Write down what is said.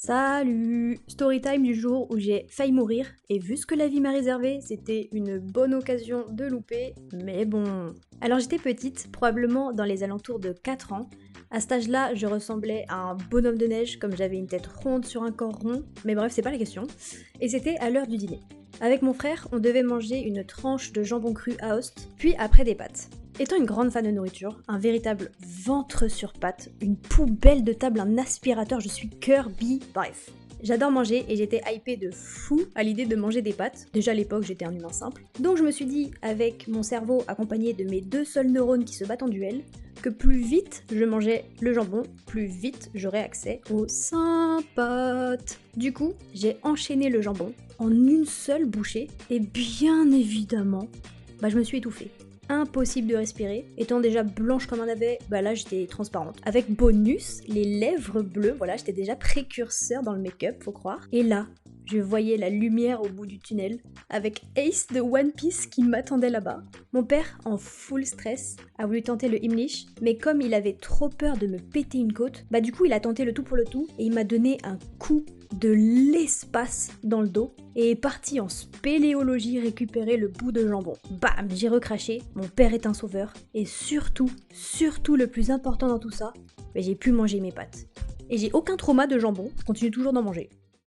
Salut! Storytime du jour où j'ai failli mourir, et vu ce que la vie m'a réservé, c'était une bonne occasion de louper, mais bon. Alors j'étais petite, probablement dans les alentours de 4 ans. À cet âge-là, je ressemblais à un bonhomme de neige, comme j'avais une tête ronde sur un corps rond, mais bref, c'est pas la question. Et c'était à l'heure du dîner. Avec mon frère, on devait manger une tranche de jambon cru à Host, puis après des pâtes. Étant une grande fan de nourriture, un véritable ventre sur pattes, une poubelle de table, un aspirateur, je suis Kirby, bref. J'adore manger et j'étais hypée de fou à l'idée de manger des pâtes. Déjà à l'époque, j'étais un humain simple. Donc je me suis dit, avec mon cerveau accompagné de mes deux seuls neurones qui se battent en duel, que plus vite je mangeais le jambon, plus vite j'aurais accès aux sympathes. Du coup, j'ai enchaîné le jambon en une seule bouchée et bien évidemment, je me suis étouffée. Impossible de respirer, étant déjà blanche comme un navet, là j'étais transparente. Avec bonus, les lèvres bleues, voilà, j'étais déjà précurseur dans le make-up, faut croire. Et là, je voyais la lumière au bout du tunnel, avec Ace de One Piece qui m'attendait là-bas. Mon père, en full stress, a voulu tenter le Himmlish, mais comme il avait trop peur de me péter une côte, du coup il a tenté le tout pour le tout, et il m'a donné un coup de l'espace dans le dos, et est parti en spéléologie récupérer le bout de jambon. Bam, j'ai recraché, mon père est un sauveur, et surtout le plus important dans tout ça, j'ai pu manger mes pâtes. Et j'ai aucun trauma de jambon, je continue toujours d'en manger.